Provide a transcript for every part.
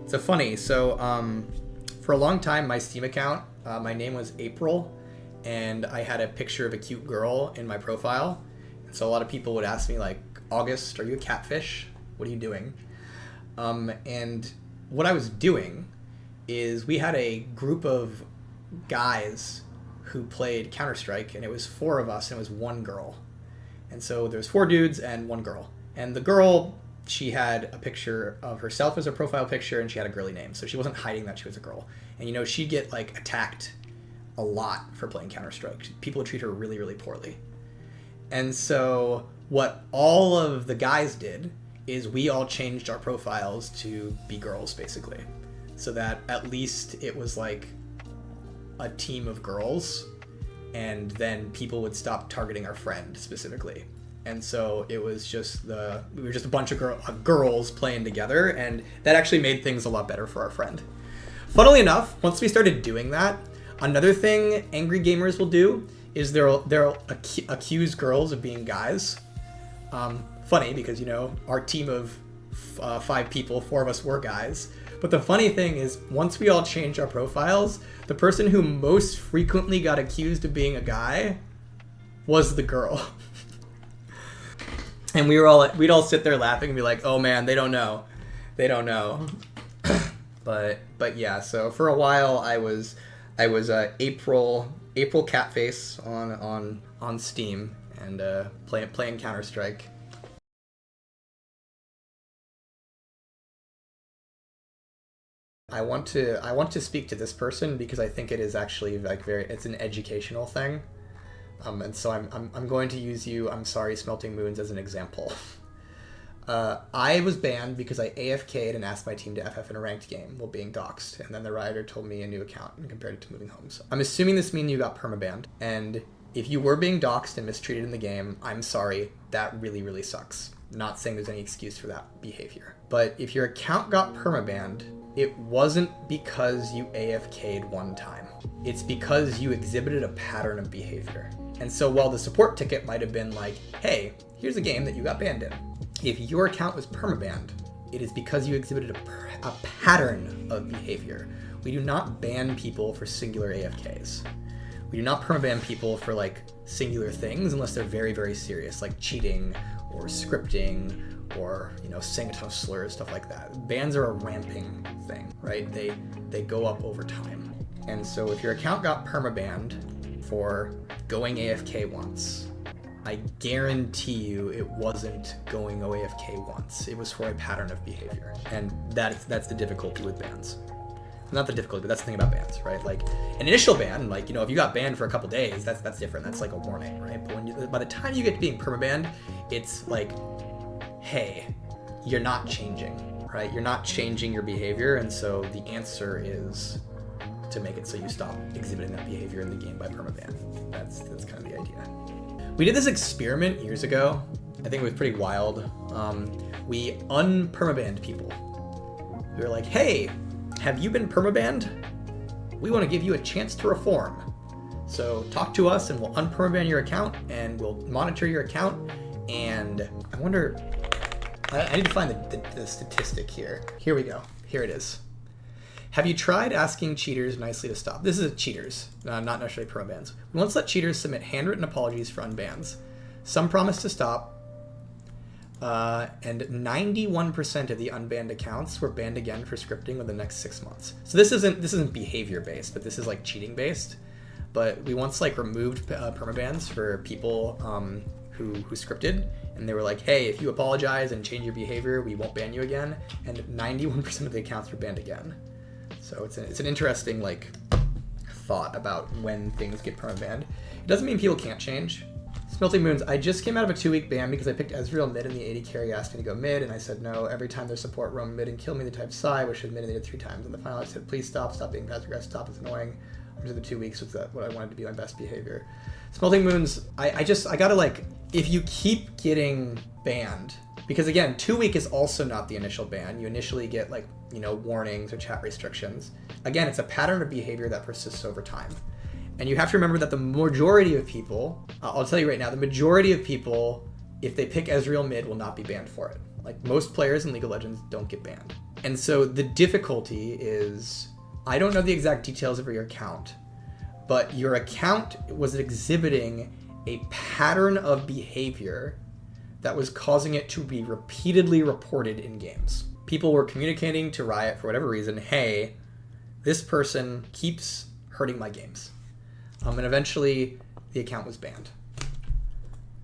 So funny. So for a long time, my Steam account, my name was April, and I had a picture of a cute girl in my profile. And so a lot of people would ask me like, August, are you a catfish? What are you doing? And what I was doing is we had a group of guys who played Counter-Strike, and it was 4 of us, and it was 1 girl. And so there's 4 dudes and 1 girl. And the girl, she had a picture of herself as her profile picture, and she had a girly name. So she wasn't hiding that she was a girl. And, you know, she'd get, like, attacked a lot for playing Counter-Strike. People would treat her really, really poorly. And so what all of the guys did is we all changed our profiles to be girls, basically. So that at least it was, like, a team of girls, and then people would stop targeting our friend specifically. And so it was just we were just a bunch of girls playing together, and that actually made things a lot better for our friend. Funnily enough, once we started doing that, another thing angry gamers will do is they'll accuse girls of being guys. Funny because, you know, our team of 5 people, 4 of us were guys. But the funny thing is, once we all changed our profiles, the person who most frequently got accused of being a guy was the girl. And we'd all sit there laughing and be like, oh man, they don't know. They don't know. But yeah, so for a while I was April Catface on Steam and playing Counter-Strike. I want to speak to this person because I think it is actually like it's an educational thing. And so I'm going to use you, I'm sorry, Smelting Moons, as an example. I was banned because I AFK'd and asked my team to FF in a ranked game while being doxxed, and then the Rioter told me a new account and compared it to moving home. So I'm assuming this means you got perma-banned, and if you were being doxxed and mistreated in the game, I'm sorry, that really, really sucks. Not saying there's any excuse for that behavior. But if your account got perma-banned, it wasn't because you AFK'd one time. It's because you exhibited a pattern of behavior. And so while the support ticket might have been like, hey, here's a game that you got banned in, if your account was perma-banned, it is because you exhibited a pattern of behavior. We do not ban people for singular AFKs. We do not perma-ban people for like singular things unless they're very, very serious, like cheating or scripting or, you know, saying a ton of slurs, stuff like that. Bans are a ramping thing, right? They go up over time. And so if your account got perma-banned for going AFK once, I guarantee you it wasn't going AFK once. It was for a pattern of behavior. And that's the difficulty with bans. Not the difficulty, but that's the thing about bans, right? Like an initial ban, like, you know, if you got banned for a couple days, that's different. That's like a warning, right? But by the time you get to being perma-banned, it's like, hey, you're not changing, right? You're not changing your behavior, and so the answer is to make it so you stop exhibiting that behavior in the game by permaban. That's kind of the idea. We did this experiment years ago. I think it was pretty wild. We unpermabanned people. We were like, hey, have you been permabanned? We want to give you a chance to reform. So talk to us and we'll unpermaban your account and we'll monitor your account. And I wonder, I need to find the statistic here. Here we go. Here it is. Have you tried asking cheaters nicely to stop? This is cheaters, not necessarily permabans. We once let cheaters submit handwritten apologies for unbans. Some promised to stop, and 91% of the unbanned accounts were banned again for scripting within the next 6 months. So this isn't behavior based, but this is like cheating based. But we once like removed permabans for people who scripted, and they were like, hey, if you apologize and change your behavior, we won't ban you again. And 91% of the accounts were banned again. So it's an interesting like thought about when things get permabanned. It doesn't mean people can't change. Smelting Moons, I just came out of a 2-week ban because I picked Ezreal mid and the 80 carry asked me to go mid, and I said no. Every time their support roam mid and kill me, they type Psy, which admitted they did 3 times. In the final I said, please stop being passive aggressive, stop, it's annoying. After the 2 weeks was what I wanted to be my best behavior. Smelting Moons, I gotta like, if you keep getting banned, because again, 2-week is also not the initial ban. You initially get like, you know, warnings or chat restrictions. Again, it's a pattern of behavior that persists over time. And you have to remember that the majority of people, I'll tell you right now, the majority of people, if they pick Ezreal mid, will not be banned for it. Like most players in League of Legends don't get banned. And so the difficulty is, I don't know the exact details of your account, but your account was exhibiting a pattern of behavior that was causing it to be repeatedly reported in games. People were communicating to Riot for whatever reason, hey, this person keeps hurting my games. And eventually the account was banned.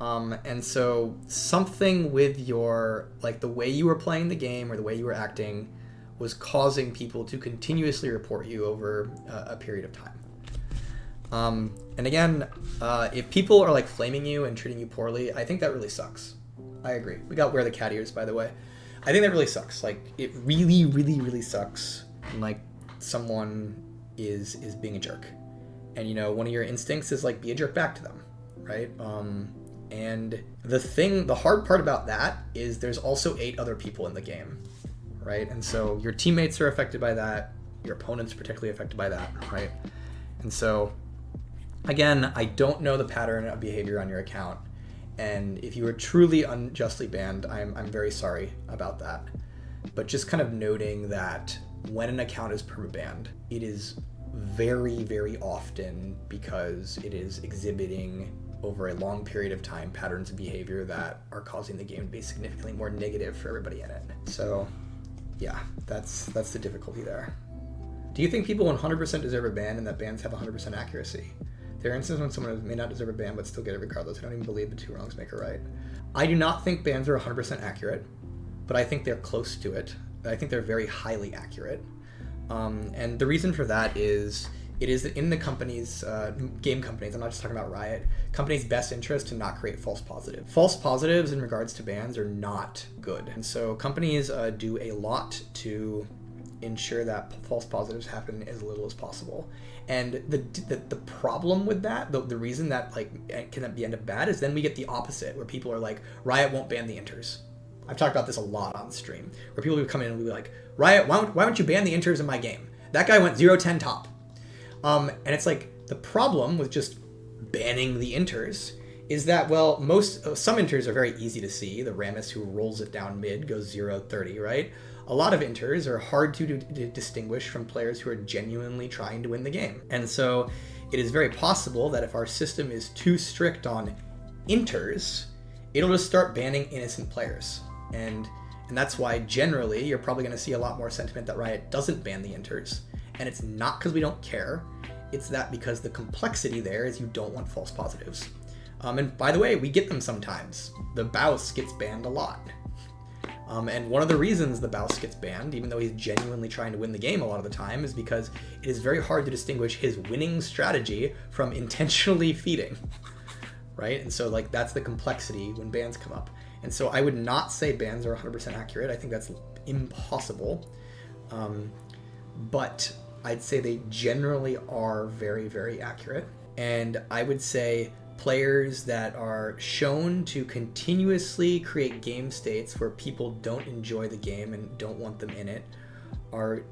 And so something with your, like the way you were playing the game or the way you were acting was causing people to continuously report you over a period of time. And again, if people are like flaming you and treating you poorly, I think that really sucks. I agree. We got wear the cat ears, by the way. I think that really sucks. Like, it really, really, really sucks when, like, someone is being a jerk. And, you know, one of your instincts is, like, be a jerk back to them, right? And the hard part about that is there's also 8 other people in the game, right? And so your teammates are affected by that. Your opponent's particularly affected by that, right? And so, again, I don't know the pattern of behavior on your account. And if you were truly unjustly banned, I'm very sorry about that. But just kind of noting that when an account is perma-banned, it is very, very often because it is exhibiting over a long period of time patterns of behavior that are causing the game to be significantly more negative for everybody in it. So yeah, that's the difficulty there. Do you think people 100% deserve a ban and that bans have 100% accuracy? There are instances when someone may not deserve a ban but still get it regardless. I don't even believe the 2 wrongs make a right. I do not think bans are 100% accurate, but I think they're close to it. I think they're very highly accurate. And the reason for that is it is in the company's, game companies, I'm not just talking about Riot, companies' best interest to not create false positives. False positives in regards to bans are not good. And so companies do a lot to ensure that false positives happen as little as possible. And the problem with that, the reason that like can be end up bad is then we get the opposite, where people are like, Riot won't ban the INTERs. I've talked about this a lot on stream, where people would come in and be like, Riot, why don't you ban the INTERs in my game? That guy went 0-10 top. And it's like, the problem with just banning the INTERs is that, well, some INTERs are very easy to see. The Rammus who rolls it down mid goes 0-30, right? A lot of INTERs are hard to distinguish from players who are genuinely trying to win the game. And so it is very possible that if our system is too strict on INTERs, it'll just start banning innocent players. And that's why generally you're probably going to see a lot more sentiment that Riot doesn't ban the INTERs. And it's not because we don't care. It's that because the complexity there is you don't want false positives. And by the way, we get them sometimes. The Baus gets banned a lot. And one of the reasons the Baus gets banned, even though he's genuinely trying to win the game a lot of the time, is because it is very hard to distinguish his winning strategy from intentionally feeding, right? And so like that's the complexity when bans come up. And so I would not say bans are 100% accurate. I think that's impossible. But I'd say they generally are very, very accurate. And I would say players that are shown to continuously create game states where people don't enjoy the game and don't want them in it are,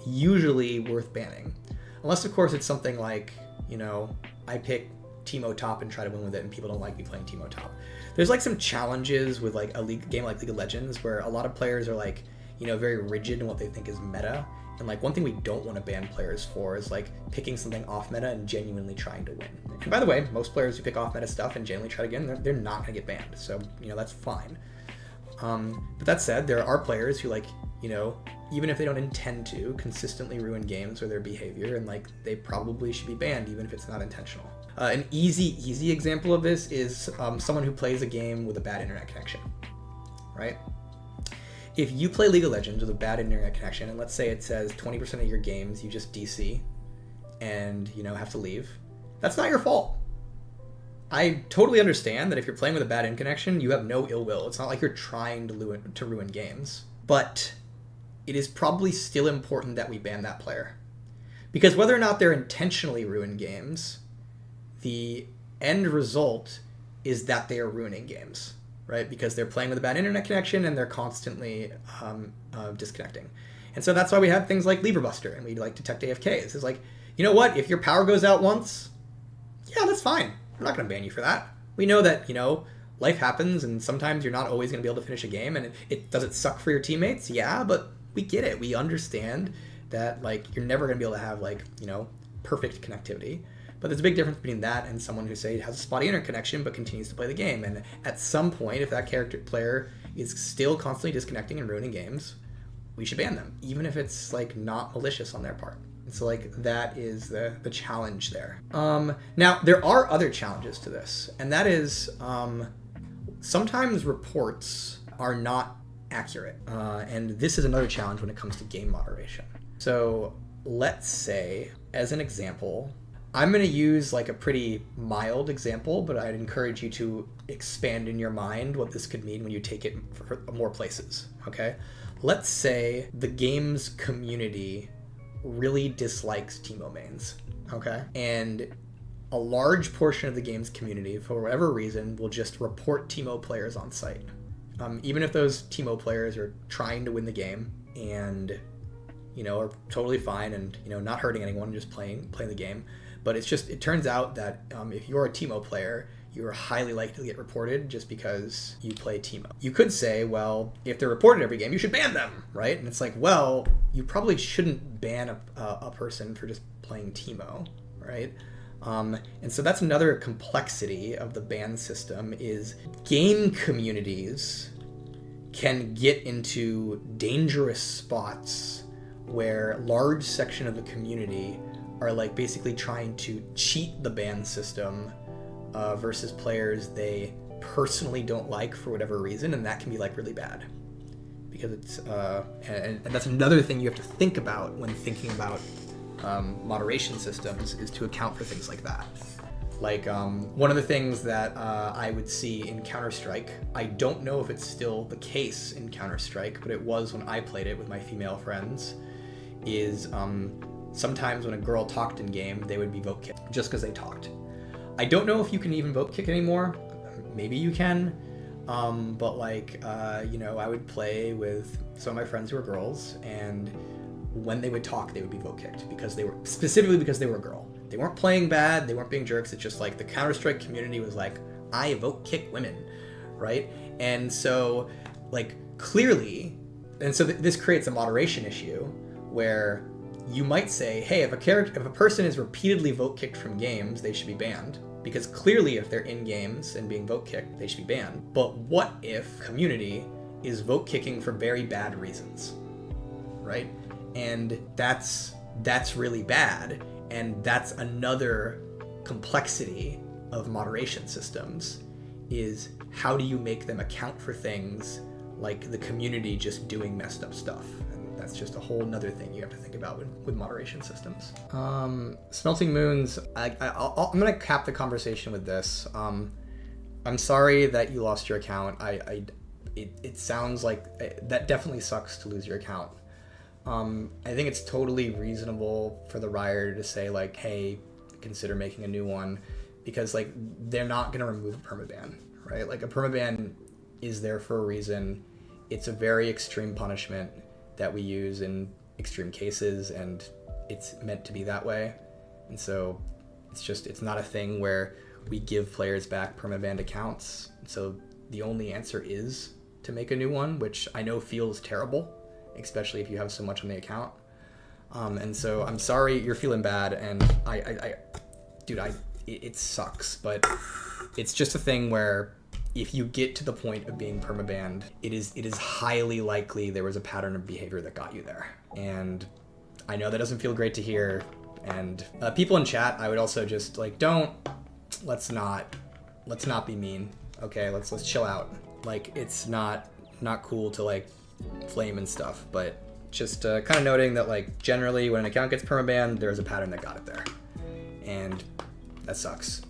usually worth banning. Unless, of course, it's something like, I pick Teemo top and try to win with it and people don't like me playing Teemo top. There's like some challenges with like a game like League of Legends where a lot of players are like, very rigid in what they think is meta. And like one thing we don't want to ban players for is like picking something off meta and genuinely trying to win. And by the way, most players who pick off meta stuff and genuinely try to get they're not going to get banned. So, that's fine. But that said, there are players who like, even if they don't intend to, consistently ruin games with their behavior, and like they probably should be banned even if it's not intentional. An easy example of this is someone who plays a game with a bad internet connection, right? If you play League of Legends with a bad internet connection, and let's say it says 20% of your games you just DC and, have to leave, that's not your fault. I totally understand that if you're playing with a bad internet connection, you have no ill will. It's not like you're trying to ruin games. But it is probably still important that we ban that player. Because whether or not they're intentionally ruin games, the end result is that they are ruining games. Right? Because they're playing with a bad internet connection and they're constantly disconnecting. And so that's why we have things like Leverbuster and we like detect AFKs. It's like, you know what? If your power goes out once, yeah, that's fine. We're not going to ban you for that. We know that, life happens and sometimes you're not always going to be able to finish a game, and does it suck for your teammates? Yeah, but we get it. We understand that like you're never going to be able to have like, you know, perfect connectivity. But there's a big difference between that and someone who, say, has a spotty internet connection but continues to play the game. And at some point, if that player is still constantly disconnecting and ruining games, we should ban them, even if it's like not malicious on their part. And so like that is the challenge there. Now, there are other challenges to this, and that is sometimes reports are not accurate. And this is another challenge when it comes to game moderation. So let's say, as an example, I'm going to use like a pretty mild example, but I'd encourage you to expand in your mind what this could mean when you take it for more places, okay? Let's say the game's community really dislikes Teemo mains, okay? And a large portion of the game's community, for whatever reason, will just report Teemo players on site. Even if those Teemo players are trying to win the game and, you know, are totally fine and, you know, not hurting anyone, just playing the game. But it's just, it turns out that if you're a Teemo player, you're highly likely to get reported just because you play Teemo. You could say, well, if they're reported every game, you should ban them, right? And it's like, well, you probably shouldn't ban a person for just playing Teemo, right? And so that's another complexity of the ban system, is game communities can get into dangerous spots where large section of the community are like basically trying to cheat the ban system versus players they personally don't like for whatever reason, and that can be like really bad because it's and that's another thing you have to think about when thinking about moderation systems, is to account for things like that. Like one of the things that I would see in Counter-Strike, I don't know if it's still the case in Counter-Strike, but it was when I played it with my female friends, is sometimes when a girl talked in game, they would be vote kicked just because they talked. I don't know if you can even vote kick anymore. Maybe you can. But like, you know, I would play with some of my friends who were girls, and when they would talk, they would be vote kicked because they were, specifically because they were a girl. They weren't playing bad, they weren't being jerks. It's just like the Counter-Strike community was like, I vote kick women, right? And so like clearly, and so this creates a moderation issue where you might say, hey, if a person is repeatedly vote kicked from games, they should be banned, because clearly if they're in games and being vote kicked, they should be banned. But what if community is vote kicking for very bad reasons, right? And that's really bad, and that's another complexity of moderation systems, is how do you make them account for things like the community just doing messed up stuff? That's just a whole nother thing you have to think about with moderation systems. Smelting Moons, I'm going to cap the conversation with this. I'm sorry that you lost your account. It sounds like that definitely sucks to lose your account. I think it's totally reasonable for the Riot to say like, hey, consider making a new one, because like they're not going to remove a permaban, right? Like a permaban is there for a reason. It's a very extreme punishment that we use in extreme cases, and it's meant to be that way. And so it's not a thing where we give players back permabanned accounts. So the only answer is to make a new one, which I know feels terrible, especially if you have so much on the account. And so I'm sorry you're feeling bad, and it sucks, but it's just a thing where if you get to the point of being permabanned, it is highly likely there was a pattern of behavior that got you there. And I know that doesn't feel great to hear. And people in chat, I would also just like, let's not be mean. Okay, let's chill out. Like, it's not cool to like flame and stuff, but just kind of noting that like generally when an account gets permabanned, there's a pattern that got it there, and that sucks.